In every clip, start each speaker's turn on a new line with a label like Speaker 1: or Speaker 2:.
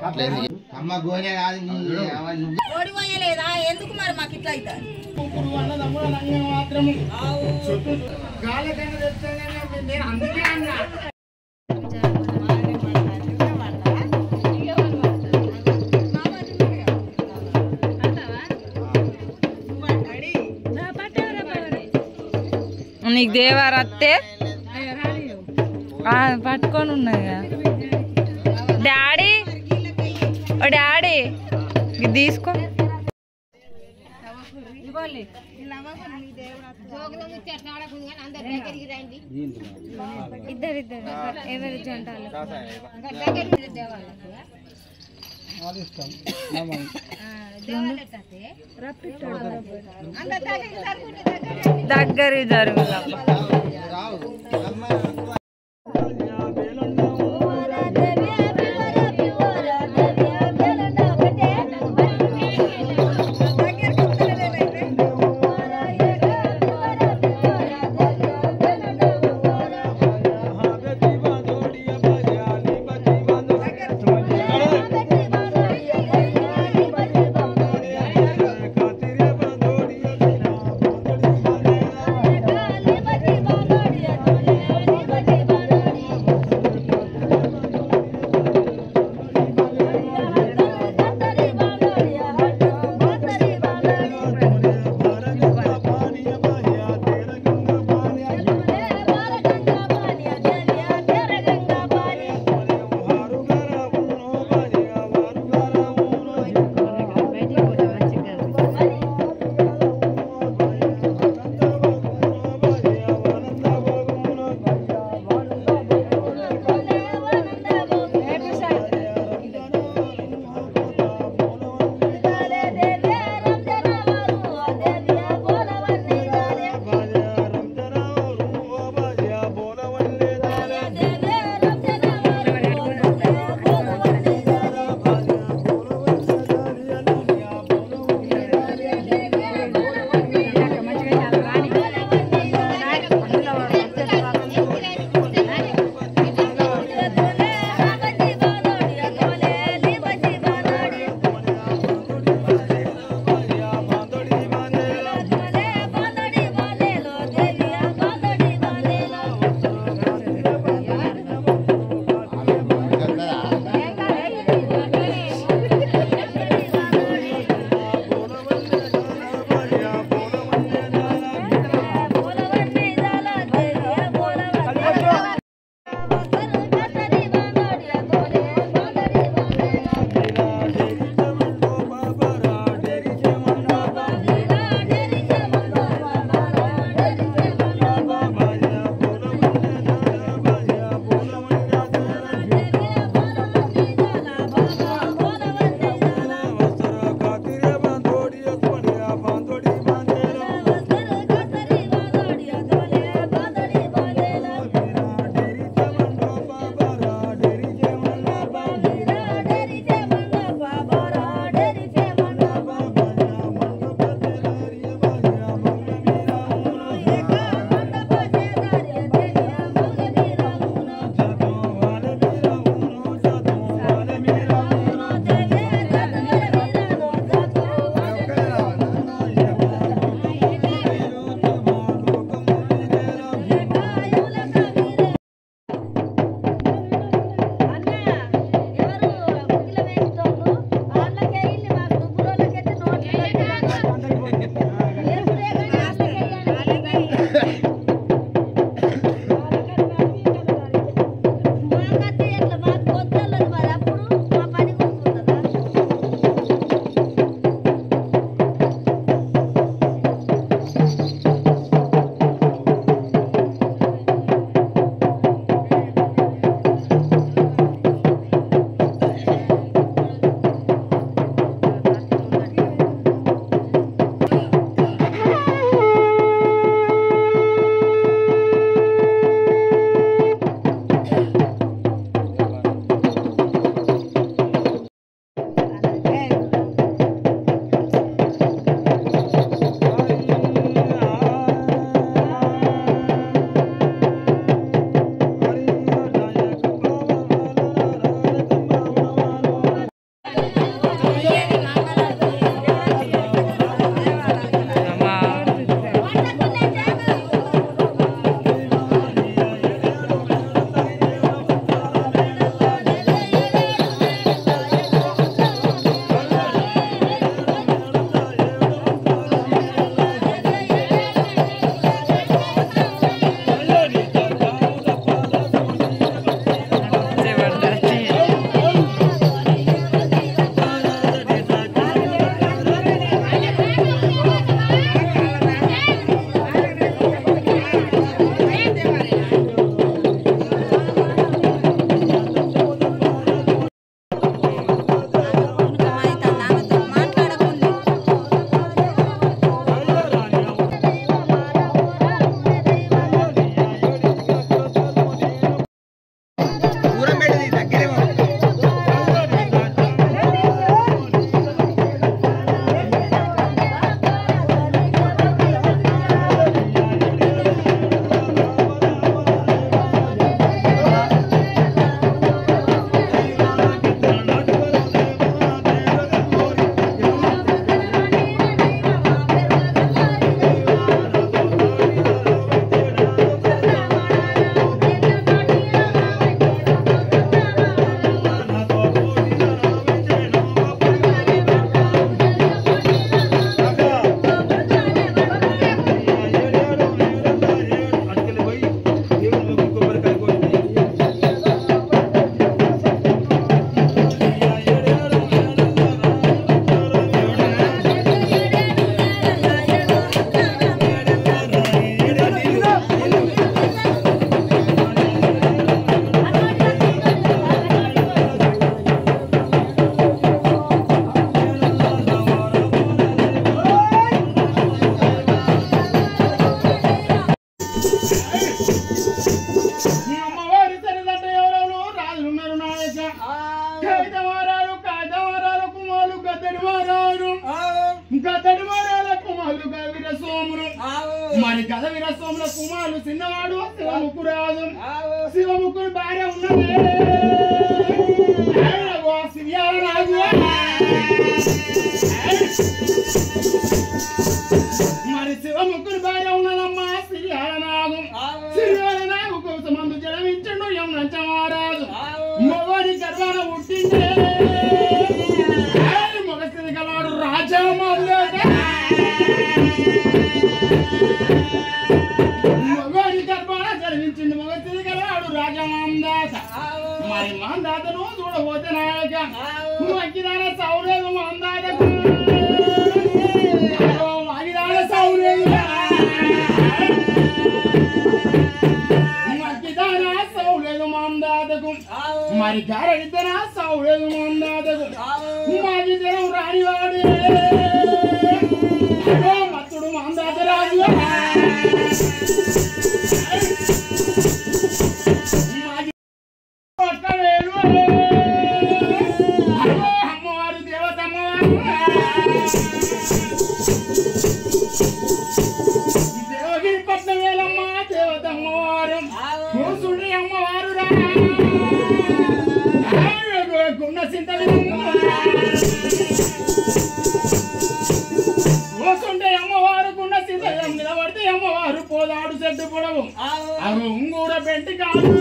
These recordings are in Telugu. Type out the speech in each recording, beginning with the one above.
Speaker 1: అమ్మ గోనె కాదు
Speaker 2: ఓడి పోయలేదా ఎందుకు మరి మాకు ఇట్లా అవుతారు
Speaker 1: నేను అందుకే అన్నా
Speaker 3: నీకు దేవారత్తే పట్టుకొని ఉన్నది డాడీ డాడీ ఇది తీసుకో ఇద్దరు ఎవరి జంటలు దగ్గర జరుగు
Speaker 4: లోకంలో కుమారులు చిన్నవాడు శివముఖురాజు శివముఖుడు భార్య ఉన్నది శివ్యాలరాజు మరి శివముఖుడు భార్య ఉన్నదమ్మా శివ్యాలనాగు శివ్యాలనాగు కోసం మందు జలవించండు యమునంచమారాజు మగవాడి గర్వాన పుట్టిండే మగ స్థితి గలవాడు రాజా మగవాడి గర్భాన జన్మించింది మగ స్థితి గలవాడు రాజా మాందాత మరి మాందాతను చూడబోతే నాయక అగ్గిదాన సౌరేదు మాందాతకు అగ్గిదాన సౌరేదు అగ్గిదాన సౌలేదు మాందాతకు మరి గార ఇద్దర సౌలేదు మాందాతకు మాది జనం రానివాడు మత్తుడు మాందాత రాజు అమ్మవారు దేవతమ్మవారు దేవగిరి పట్నం వేలమ్మ దేవతమ్మవారు కూసుండి అమ్మవారు గున్న చింత కూసుంటే అమ్మవారు గున్న చింత నిలబడితే అమ్మవారు పోదాడు చెట్టు పొడవు అవి ఉంగూర పెంటి కాదు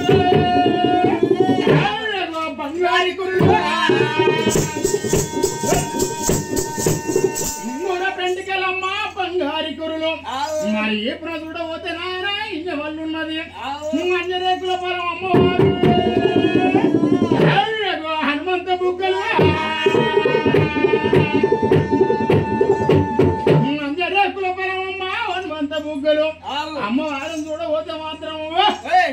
Speaker 4: బంగారి కురులు ఉంగూర పెంటికలమ్మ బంగారి కురులు మరి ఏ ప్రజుడ పోతే నారా ఇన్న వాళ్ళు ఉన్నది అంజరేకుల పొలం అమ్మవారు హనుమంత బుగ్గలు అంజరేకుల పొలం అమ్మ హనుమంత బుగ్గలు అమ్మవారిని చూడబోతే మాత్రం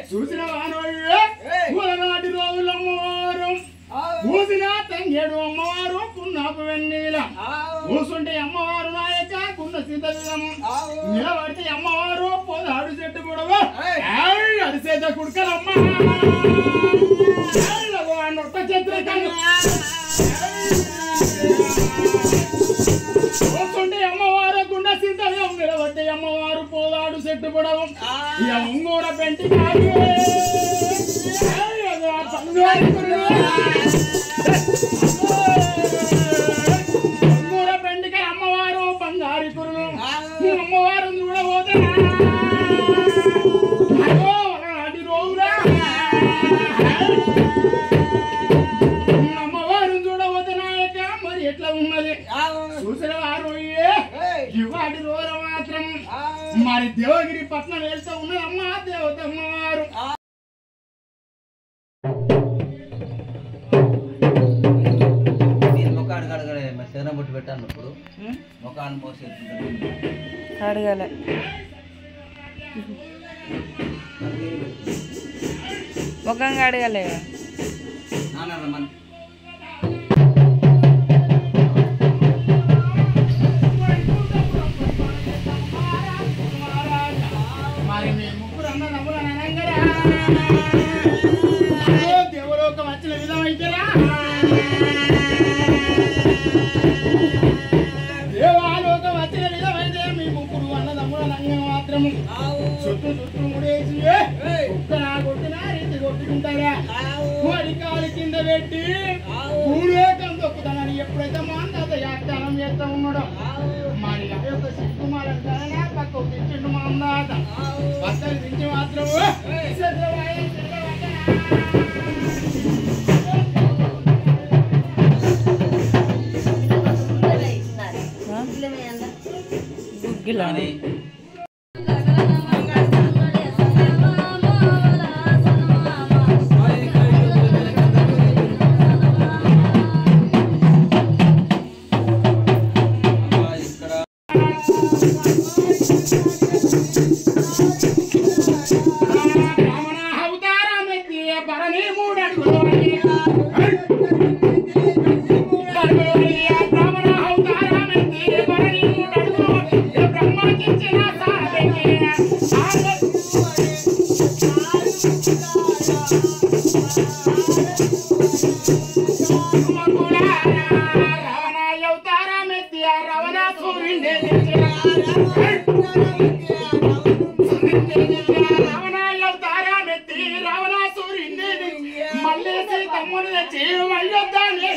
Speaker 4: చూసిన వానవాళ్ళు పూలనాటి రోజులు అమ్మవారు పూసిన తంగేడు అమ్మవారు పున్నాపు వెన్నీల కూసుంటే అమ్మవారు నాయక కున్న స్థిత నిలబడితే అమ్మవారు పోదాడు చెట్టు కూడా అరిసేత కుడుకలమ్మ నొట్ట చిత్రకలు కూసుంటే అమ్మవారు గుండ స్థిత నిలబడితే అమ్మవారు పోదాడు చెట్టు పొడవు ఉంగూర పెంటి కాదు ఉంగూర పెంటిక అమ్మవారు బంగారి కురులు అమ్మవారు చూడబోతే నాటి రోజురా అమ్మవారు చూడబోతే నాయక మరి ఎట్లా ఉన్నది చూసిన వారు ఇవాటి రోజు మాత్రం మరి దేవగిరి పట్నం వెళ్తూ ఉన్నదమ్మ దేవతమ్మవారు
Speaker 5: ముఖాన్ని కడగలే శనం బుట్టి పెట్టాను ఇప్పుడు ముఖాన్ని మోసి
Speaker 3: అడగలే ముఖంగా అడగలే
Speaker 5: నాన్న
Speaker 4: మరి మీ ముగ్గురు అన్న నమ్ముల అనంగరా దేవలోకం వచ్చిన విధమైతేరా దేవాలోకం వచ్చిన విధమైతే మీ ముగ్గురు అన్నదమ్ముల నంగం మాత్రము చుట్టూ ముడేసి కుక్కనా కొట్టినా రీతి కొట్టుకుంటారా వాడి కాలు కింద పెట్టి పూలేకం దొక్కుతానని ఎప్పుడైతే మాందాత యాక్తానం చేస్తా ఉన్నాడో మరి ఆ యొక్క సిక్కుమారంటారా పక్కకు తెచ్చిండు మా అన్నాత పక్కకు తెచ్చి మాత్రం
Speaker 3: గుగ్గిలా రవణ
Speaker 4: రావణాలు తారా నెత్తి రావణాసురుణ్ణి మల్లేసి తమ్ముడు తెచ్చి వయ్యొద్దాన్ని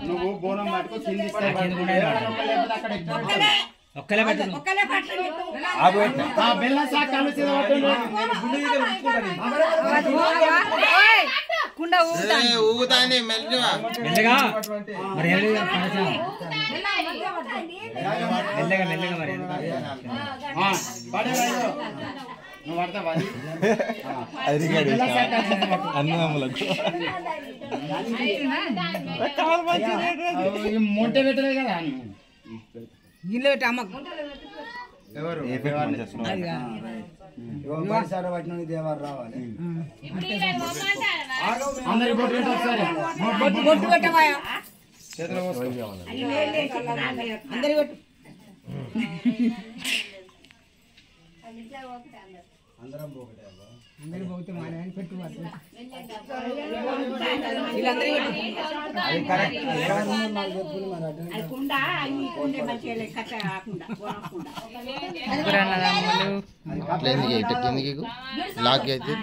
Speaker 4: నువ్వు బోనం పట్టుకో కింది
Speaker 5: ఒక్కలే పెట్టు
Speaker 4: బెల్లం సాక్ కలిసి
Speaker 3: కుండ
Speaker 1: ఊగుతాంది మెల్లగా
Speaker 5: మెల్లగా మరి మెల్లగా మెల్లగా మరి
Speaker 4: నువ్వు పడతావా
Speaker 6: అన్నదమ్ములకు
Speaker 4: మొంటె పెట్టలే కదా
Speaker 2: గిన్నె పెట్టి అమ్మ
Speaker 6: దేవారు రావాలి
Speaker 4: అందరి బొట్టు పెట్టు ఒకసారి
Speaker 2: బొట్టు పెట్టవా
Speaker 4: చేతిలో
Speaker 2: అందరి బొట్టు
Speaker 6: అందరం పోకటే
Speaker 1: కిందికి లాక్ అయితే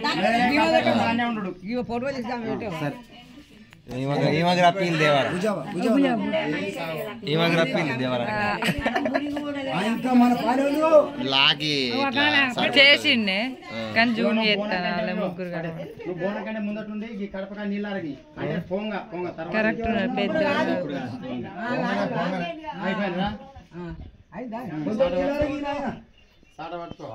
Speaker 2: ఫోటో తీస్తాం
Speaker 5: ఈమగ్రప్పీలు దేవారా ఈమగ్రప్పీలు దేవారా
Speaker 6: ఇంకా మన పాలెలు
Speaker 1: లాకి
Speaker 3: చేసిండే కానీ జూమ్ చేస్తాను వాళ్ళ ముగ్గురు కూడా
Speaker 4: నువ్వు బోనం కంటే ముందటుండి ఈ కడపగా నీళ్ళారగి అంటే పొంగ తర్వాత
Speaker 3: కరెక్ట్ పెద్ద
Speaker 4: అయిపోయిందా సాట పట్టుకో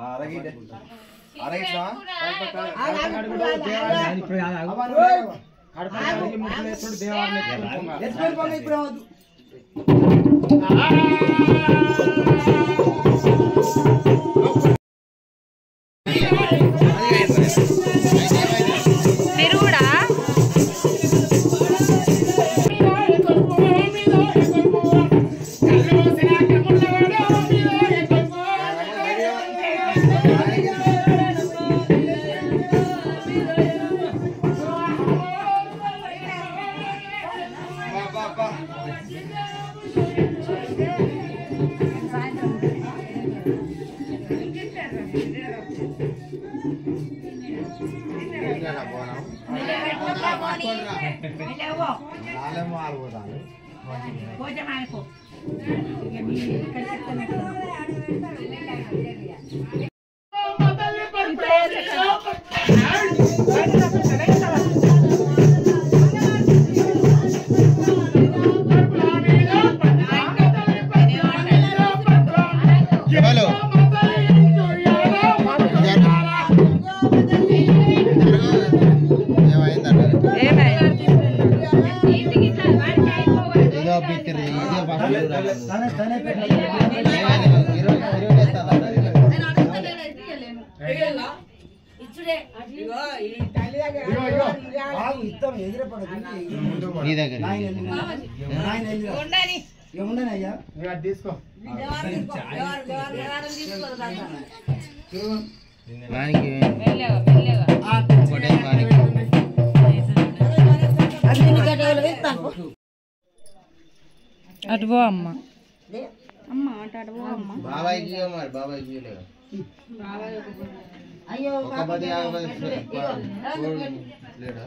Speaker 4: కడప ముగ్గులు వేసుడు దేవాలయం
Speaker 3: మీరు కూడా
Speaker 1: నీ దగ్గర
Speaker 6: ఏముండనయ్యా
Speaker 4: తీసుకో
Speaker 1: వానికి
Speaker 3: అటు పో అమ్మ
Speaker 1: బాబాయ్కి మరి బాబాయ్కి లేవు
Speaker 2: అయ్యో
Speaker 1: ఒక 10 లేడా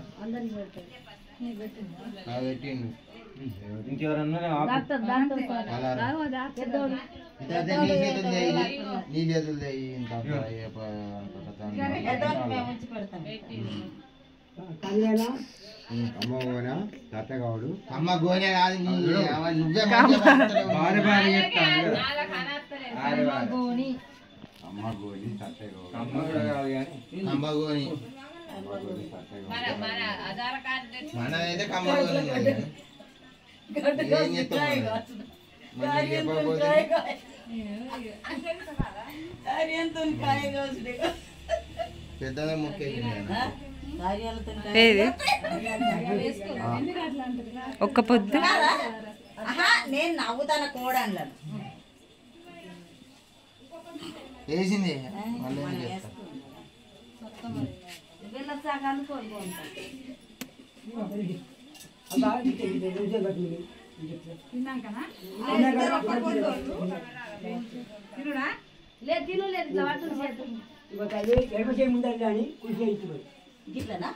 Speaker 1: పెట్టిండు
Speaker 5: ఇంకెవరన్నా
Speaker 1: నీ చేతులు ఇంత
Speaker 6: అమ్మ పోనా తాతగాడు
Speaker 1: అమ్మ గోనె కాదు నువ్వే
Speaker 6: అమ్మ గోని తాతగాడు
Speaker 5: అమ్మ కూడా కాదు కానీ
Speaker 1: అమ్మ గోని మనదైతే కమ్మ గోని ఏం చెప్తాం పెద్దగా మొక్కేసింది
Speaker 3: ఏది ఒక్క పొద్దు
Speaker 2: నేను నవ్వుతాను కోడన్లను
Speaker 1: వేసింది మళ్ళీ చెప్తా
Speaker 7: ముందని కుర్చీ ఇచ్చిపోయి
Speaker 2: గిట్లనా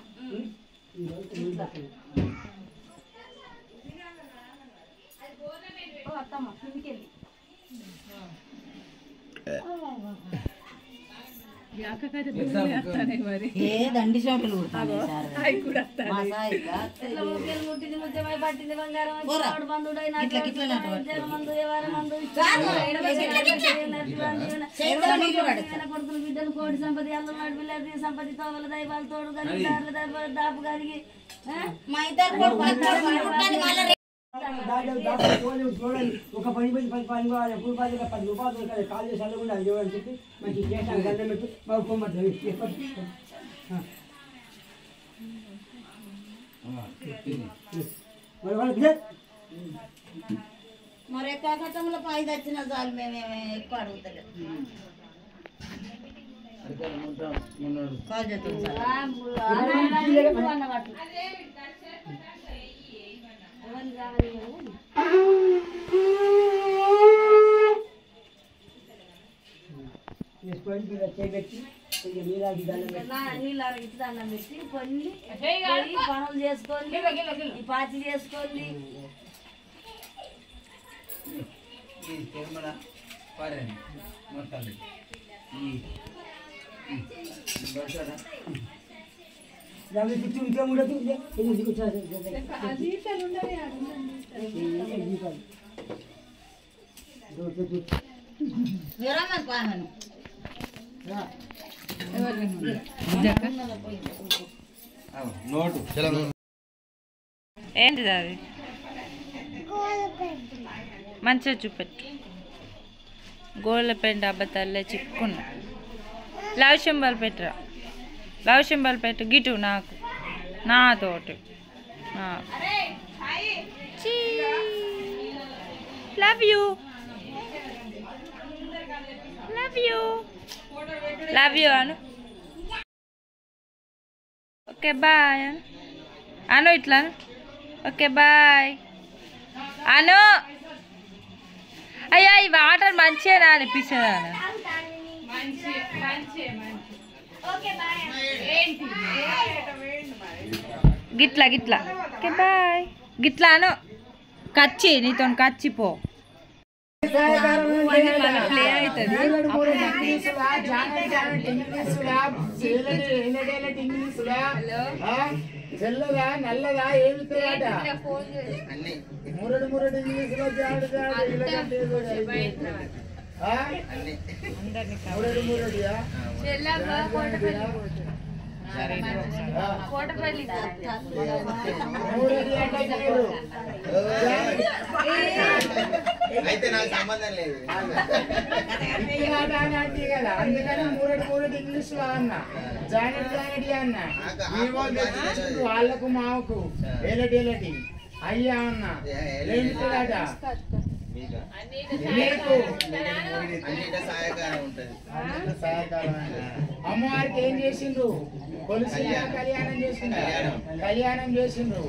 Speaker 2: అత్తమ్మ కిందికెళ్ళి ఏ దండి చోటలు బిడ్డలు కోడి సంపద అల్లవాడి సంపద తోవల దైవాలు తోడు దాపు కలిగి మా ఇద్దరు
Speaker 7: ఒక 10 పని కావాలి పూర్పాది 10 రూపాయలు దొరకాలి కాల్ చేసి అల్లకుండా అని చెప్పి మంచి చేసాను దండం పెట్టి మాకు పొమ్మంటారు
Speaker 2: మరి కాకటంలో పై తెచ్చిన చాలు మేమేమి ఎక్కువ అడుగుతలేదు
Speaker 7: చేపెట్టి
Speaker 2: నీళ్ళు అడిగి దండం పెట్టి కొన్ని పనులు చేసుకోండి ఈ పాచి చేసుకోండి
Speaker 7: చుట్టూ ఇంకేం ఉండదు
Speaker 1: నోటు
Speaker 3: ఏంటిది అది మంచిగా చూపెట్టు గోళ్ళ పెంట అబ్బతల్లే చిక్కున్నా లవ్ సింబల్ పెట్టరా లవ్ సింబల్ పెట్టు గిటు నాకు నాతోటి love you love you love you అను ఓకే బాయ్ అను ఇట్లా ఓకే బాయ్ అను అయ్యా ఈ వాటర్ మంచిగా అనిపిస్తుందా గిట్లా గిట్లా ఓకే బాయ్ గిట్లా అను కచ్చి నీతో కచ్చిపో ప్లే అవుతుంది
Speaker 4: తెల్లదా నల్లదా ఏమి మురడు మురడు ఇంగ్లీషులో మురడు మురడియా
Speaker 1: అయితే నాకు సంబంధం లేదు
Speaker 4: కదా అందుకని మూరటి మూరటి ఇంగ్లీష్ లో అన్నా జానెట్ జానెట్ అన్నా వాళ్ళకు మాకు ఏలటి ఏలటి అయ్యా అన్నా ఏమిటిలాట అమ్మవారికి ఏం చేసిండ్రు కొలిసి కళ్యాణం చేసిండ్రు కళ్యాణం చేసిండ్రు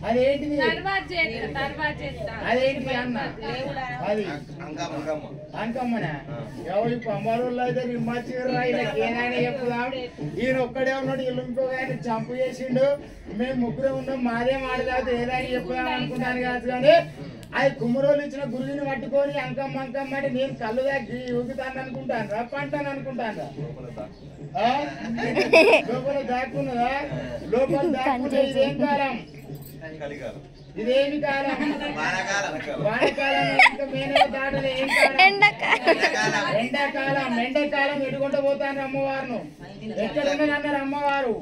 Speaker 4: అదేంటిది అదేంటి అన్న అది అంకమ్మనా ఎవరు పంబాలలో అయితే నిమ్మచ్చిర్రు ఆయనకి ఏదైనా చెప్పుదాం ఈయన ఒక్కడే ఉన్నాడు వీళ్ళు ఇంకొక ఆయన చంపు చేసిండు మేము ముగ్గురే ఉన్నాం మాదే మాడదాదు ఏదైనా చెప్పుదాం అనుకుంటాను కాదు కానీ అది కుమ్మరోళ్ళు ఇచ్చిన గురువుని పట్టుకొని అంకమ్మ అంకమ్మ అంటే నేను కళ్ళు దాకి ఊగుతాను అనుకుంటాను రా పంటాను అనుకుంటాను లోపల దాక్కున్నదా లోపల దాక్కున్నది ఇదేం కాలం ఇదేమి కాలం వానకాలం ఇంకా మేనే దాటలే ఏం కాలం ఎండాకాలం ఎండాకాలం ఎడుకుంటూ పోతాను అమ్మవారును ఎక్కడ ఉన్నది అన్నారు అమ్మవారు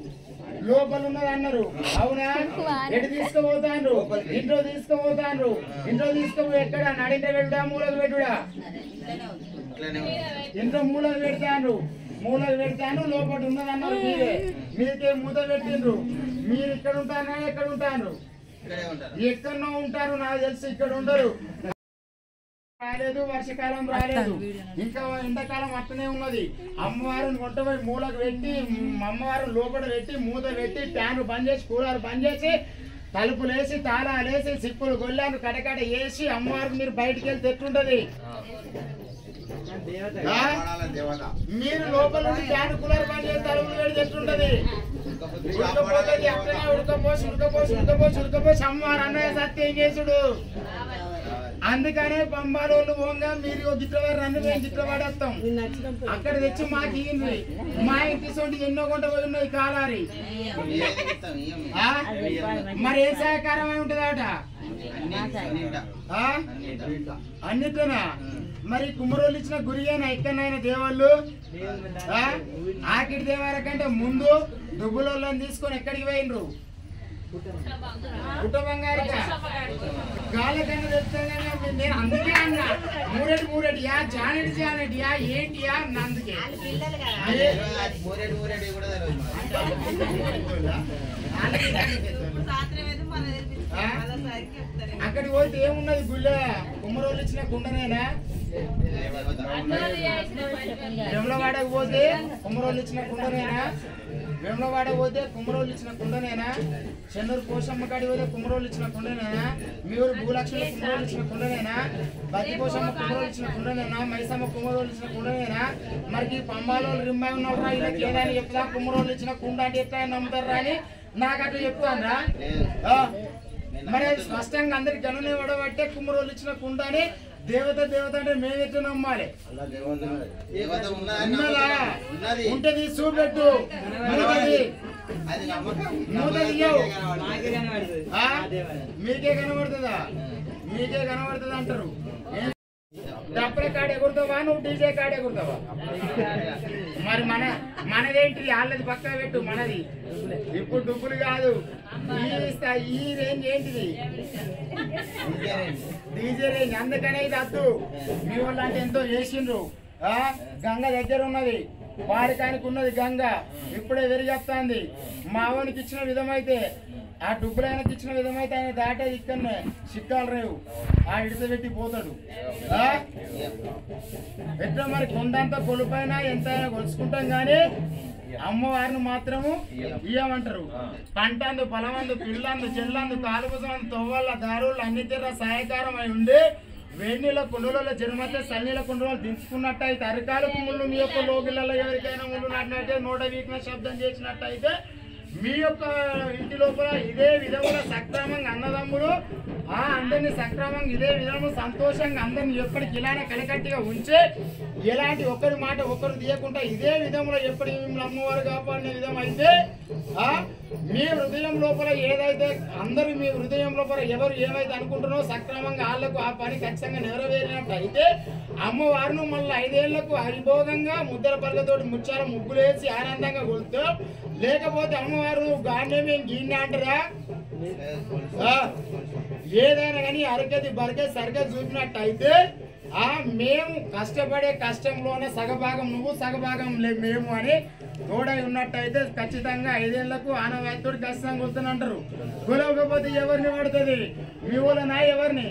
Speaker 4: లోపల ఉన్నది అన్నారు అవునా ఎటు తీసుకుపోతాండ్రు ఇంట్లో తీసుకుపోతాండ్రు ఇంట్లో తీసుకుపోయి ఎక్కడ నడింట పెట్టుడా మూలకు పెట్టుడా ఇంట్లో మూలకు పెడతాండ్రు మూలకు పెడతాను లోపల ఉన్నది అన్నారు మీరే మీకే మూత పెట్టిండ్రు మీరు ఇక్కడ ఉంటారా ఎక్కడ ఉంటారు ఎక్కడో ఉంటారు నాకు తెలిసి ఇక్కడ ఉండరు రాలేదు వర్షాకాలం రాలేదు ఇంకా ఎండాకాలం అట్టనే ఉన్నది అమ్మవారిని కొంటపోయి మూలకు పెట్టి అమ్మవారు లోపల పెట్టి మూత పెట్టి ఫ్యాన్ బంద్ చేసి కూలర్ బంద్ చేసి తలుపులేసి తాళాలేసి సిప్పులు గొల్లాను కడకడ వేసి అమ్మవారికి మీరు బయటికి వెళ్తే ఎట్లుంటది మీరు లోపల నుండి ఫ్యాన్ కూలర్ పని చేసి తలుపులు పెడితే ఎట్లుంటది ఉడకపోతుంది అక్కడనే ఉడకపోసి అమ్మవారు అన్నయ్య సత్యం చేసుడు అందుకనే పంబాలోళ్ళు పోగా మీరు గిట్లవారు నన్ను మేము గిట్ల పడేస్తాం అక్కడ తెచ్చి మాకు ఇయ్యండి మా ఇంటి సొంటి ఎన్నో కొంట పోయి ఉన్నది కాలారి మరి ఏ సహకారం అయి ఉంటుందట అన్నిటినా మరి కుమ్మరోళ్ళు ఇచ్చిన గురియేనా ఎక్కడైనా దేవాళ్ళు ఆకిటి దేవాల కంటే ముందు దుబ్బులోళ్ళని తీసుకొని ఎక్కడికి పోయినరు కుటుంబంగారిగా గాలకన్నా చెప్తాను నేను అందుకే అన్నా మూరెడియా జానెడియా ఏంటియా అందుకే అక్కడికి పోతే ఏమున్నది గుళ్ళ కుమ్మరోళ్ళు ఇచ్చిన కుండనేనా వెమ్లవాడకు పోతే కుమ్మరోళ్ళు ఇచ్చిన కుండనేనా వేములవాడకు పోతే కుమ్మరోళ్ళు ఇచ్చిన కుండనేనా చెన్నూరు పోషమ్మ కాడికి పోతే కుమ్మరోళ్ళు ఇచ్చిన కుండనేనా మీ ఊరు భూలక్ష్మి కుమ్మరోళ్ళు ఇచ్చిన కుండనేనా బతి పోషమ్మ కుమ్మరోళ్ళు ఇచ్చిన కుండనేనా మైసమ్మ కుమ్మరోళ్ళు ఇచ్చిన కుండనేనా మరి పంబాలో రిమ్మాయి ఉన్నారా ఇలా ఏదని చెప్తా కుమ్మరోళ్ళు ఇచ్చిన కుండ అంటే ఎట్లా నమ్ముతారా అని నాకు అట్లా చెప్తాను మరి అది స్పష్టంగా అందరికి గణనే పడబట్టే కుమ్మరోళ్ళు ఇచ్చిన కుండ అని దేవత అంటే మేము ఎట్లా నమ్మాలి ఉంటది చూపెట్టు మీకే కనబడుతుందా మీకే కనబడుతుంది అంటారు డబ్బుల కాడ ఎగురుతావా నువ్వు డీజే కాడ ఎగురుతావా మరి మనదేంటి వాళ్ళది పక్కా పెట్టు మనది ఇప్పుడు డబ్బులు కాదు ఈ రేంజ్ ఏంటిది డీజే రేంజ్ అందుకనే ఇది వద్దు మీ వాళ్ళు అంటే ఎంతో చేసిండ్రు గంగ దగ్గర ఉన్నది వారికానికి ఉన్నది గంగ ఇప్పుడే విరిగేస్తుంది మావోనికి ఇచ్చిన విధమైతే ఆ డబ్బులైనకి ఇచ్చిన విధమైతే ఆయన దాటేది ఇక్కడనే చిక్కాలు రేవు ఆ ఇడితబెట్టి పోతాడు ఎట్లా మరి కొండంతా కొలుపైన ఎంతైనా కొలుసుకుంటాం కానీ అమ్మవారిని మాత్రము ఇయ్యమంటారు పంటందు పొలమందు పిల్లందు చెల్లందు కాలుపుసందు తొవ్వల దారులు అన్ని తీర సహాయకారం అయి ఉండి వేడినీళ్ళ కుండలలో జన్మతే సన్నీళ్ళ కుండలు దించుకున్నట్టయితే అరికాలకు ముళ్ళు మీ యొక్క లోగిళ్ళలో ఎవరికైనా ముళ్ళు నాటినట్టే నోట వీక్న శబ్దం చేసినట్టయితే మీ యొక్క ఇంటి లోపల ఇదే విధంగా సక్రమంగా అన్నదమ్ములు అందరినీ సక్రమంగా ఇదే విధంగా సంతోషంగా అందరినీ ఎప్పటికి ఇలానే కలకట్టిగా ఉంచి ఎలాంటి ఒకరి మాట ఒకరు తీయకుండా ఇదే విధంలో ఎప్పటికి మిమ్మల్ని అమ్మవారు కాపాడిన విధం అయితే మీ హృదయం లోపల ఏదైతే అందరూ మీ హృదయం లోపల ఎవరు ఏమైతే అనుకుంటున్నారో సక్రమంగా వాళ్ళకు ఆ పని ఖచ్చితంగా నెరవేరినట్టు అయితే అమ్మవారిని మళ్ళీ 5 ఏళ్లకు హరిభోగంగా ముద్దల పలకతోటి ముచ్చాల ముగ్గులేసి ఆనందంగా కొలుతూ లేకపోతే అమ్మవారు గాంధీ గీన్ని అంటారా ఏదైనా కానీ అరగది బరగది సరిగ్గా చూపినట్టు అయితే మేము కష్టపడే కష్టంలోనే సగభాగం నువ్వు సగభాగం మేము అని తోడై ఉన్నట్టయితే ఖచ్చితంగా 5 ఏళ్లకు ఆనవాయితోటి ఖచ్చితంగా కొలుతానంటారు కొలవకపోతే ఎవరిని పడుతుంది మీ ఊళ్ళనా ఎవరిని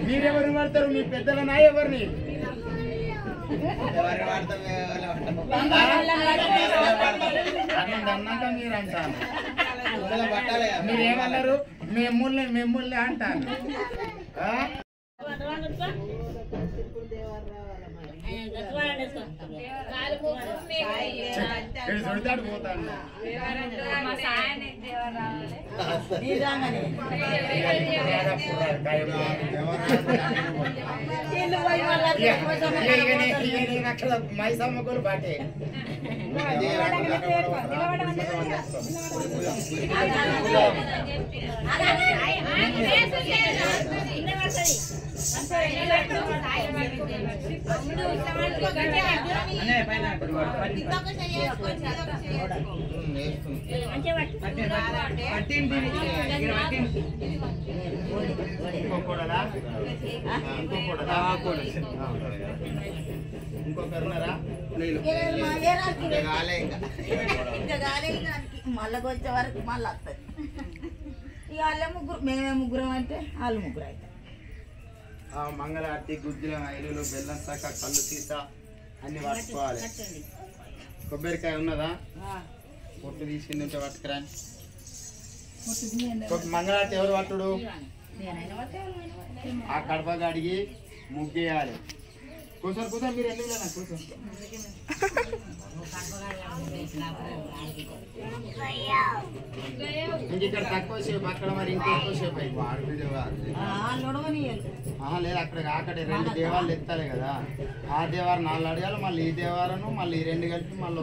Speaker 4: మీరెవరిని పడతారు మీ పెద్దలనా ఎవరిని అన్నాక మీరు అంటారు మీరేమన్నారు మిమ్మల్ని అంటారు చూడతాడు పోతాడు మైసమ్మ కూడా బాటే ఇంకొకరున్నారా
Speaker 8: మళ్ళీ వచ్చే వరకు మళ్ళీ వస్తుంది ఇక వాళ్ళే ముగ్గురు మేమే ముగ్గురం అంటే వాళ్ళు ముగ్గురు అయితే
Speaker 4: మంగళారతి గుజ్జుల ఐలులు బెల్లం శాఖ కళ్ళు సీసా అన్ని పట్టుకోవాలి కొబ్బరికాయ ఉన్నదా పొట్టు తీసుకుని ఉంటే పట్టుకురా మంగళారతి ఎవరు పట్టుడు ఆ కడప గడిగి ముగ్గేయాలి కూర్చొని మీరు ఎందుకు లేదా కూర్చొని ఇంక ఇక్కడ తక్కువ సేపు అక్కడ మరి ఇంకెక్కువ సేపు లేదు అక్కడ 2 దేవాలు ఎత్తాలి కదా ఆ దేవారం 4 అడగాలి మళ్ళీ ఈ దేవారను మళ్ళీ ఈ 2 కలిపి మళ్ళీ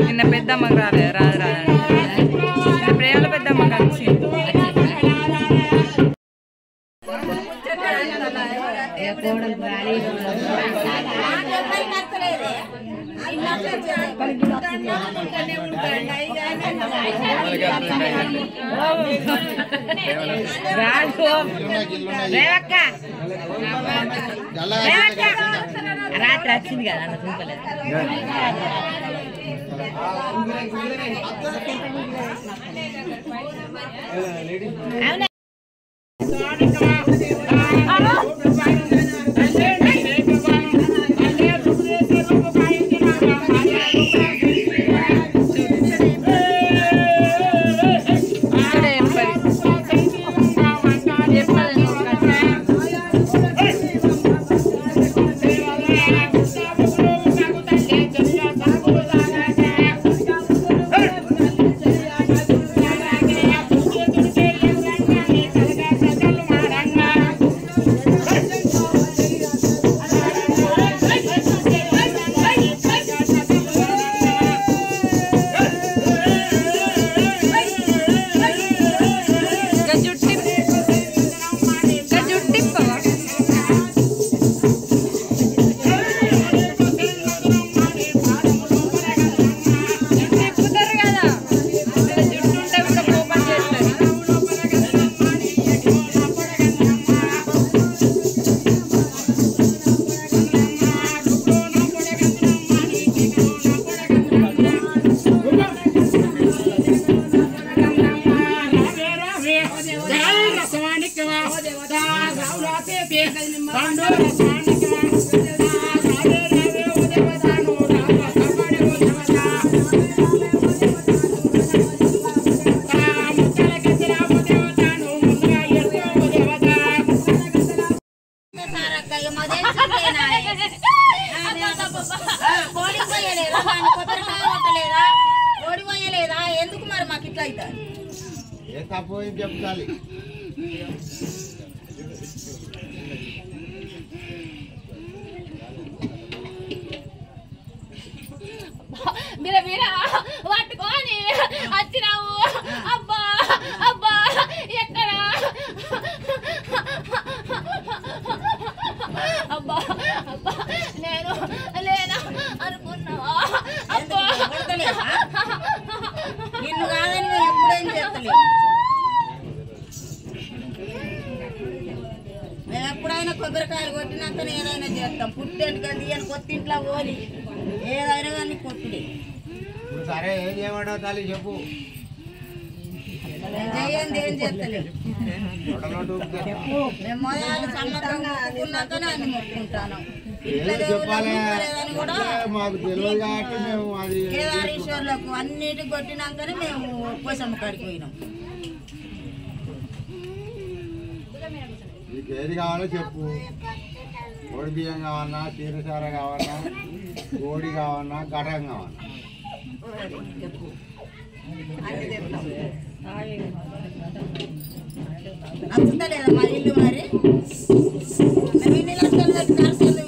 Speaker 3: నిన్న పెద్దమ్మకు రాలేదు రాదు ప్రేమల పెద్దమ్మకి వచ్చింది రాత్రి వచ్చింది కదా అన్న చూపలేదు అవునా
Speaker 4: Hey! దండోర సాండిక రావే రావే ఓ దేవతాను రావ కబడే ఓ దేవత ముచ్చల కచ్చరా ఓ దేవతాను ముందుగా ఎడుతో ఓ దేవత
Speaker 8: సారక్క మదేనా కోడి పోయలేదా కొబ్బరికాయ కొట్టలేదా కోడి పోయలేదా ఎందుకు మరి మాకు ఇట్లా అవుతుంది
Speaker 1: ఏ తప్పు చెప్తాలి
Speaker 3: మీర మీర పట్టుకొని వచ్చినావు అబ్బా అబ్బా ఎక్కడ అబ్బా అబ్బా నేను లేనా అనుకున్నావా అబ్బా
Speaker 8: నిన్ను కాదని మేము ఎప్పుడేం చేస్తలేము మేము ఎప్పుడైనా కొబ్బరికాయలు కొట్టినాకనే ఏదైనా చేస్తాం పుట్టేంటికని తీయని కొత్తింట్లో పోలి ఏదైనా కానీ కొట్టుడే
Speaker 1: ఇప్పుడు సరే ఏం చేయమంటావు తల్లి చెప్పు
Speaker 8: చేయండి ఏం చేస్తలేము
Speaker 1: నోటలోటు
Speaker 8: మేము మొదలు సన్నతంగా అనుకున్నాకనే అన్ని మొక్కుంటాను
Speaker 1: చెప్పాలి మాకు తెలియదు కాబట్టి మేము అది
Speaker 8: కేదారేశ్వర్లకు అన్నిటికి కొట్టినాకనే మేము పోసమ్మ కాడికి పోయినాం
Speaker 1: నీకు ఏది కావాలో చెప్పు కోడి బియ్యం కావాలన్నా చీరసార కావాలన్నా కోడి కావాలన్నా కటకం కావాలన్నా
Speaker 8: చెప్పు అన్ని తెస్తాం నచ్చుతలేదా మా ఇల్లు మరి మేము ఇన్ని లక్షలు పెట్టి నర్సలు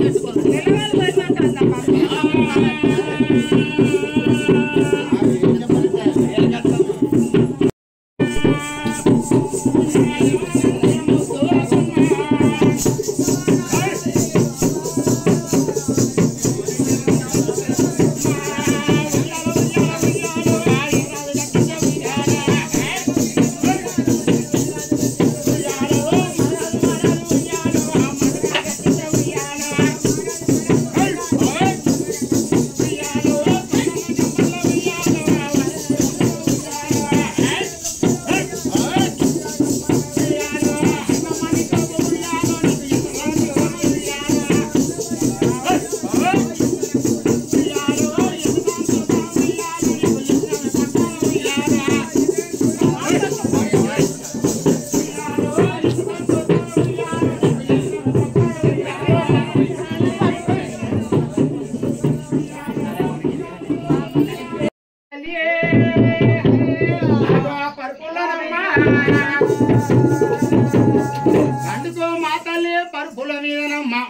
Speaker 4: పండుకో మా తల్లి పరుపుల మీదనమ్మా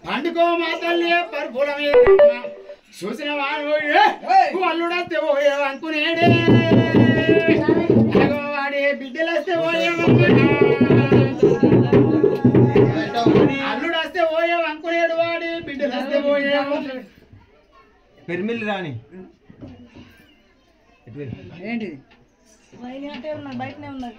Speaker 4: పండుకో మా తల్లి పరుపుల మీదనమ్మా చూసిన వాడు అల్లుడస్తే పోయే అనుకునేడే వాడే బిడ్డలస్తే పోయేవమ్మా అల్లుడస్తే పోయే అనుకునేడు వాడి బిడ్డలస్తే పోయేవు
Speaker 1: పెరిమిల్లి రాని
Speaker 2: ఏంటిది బయటనే ఉన్నది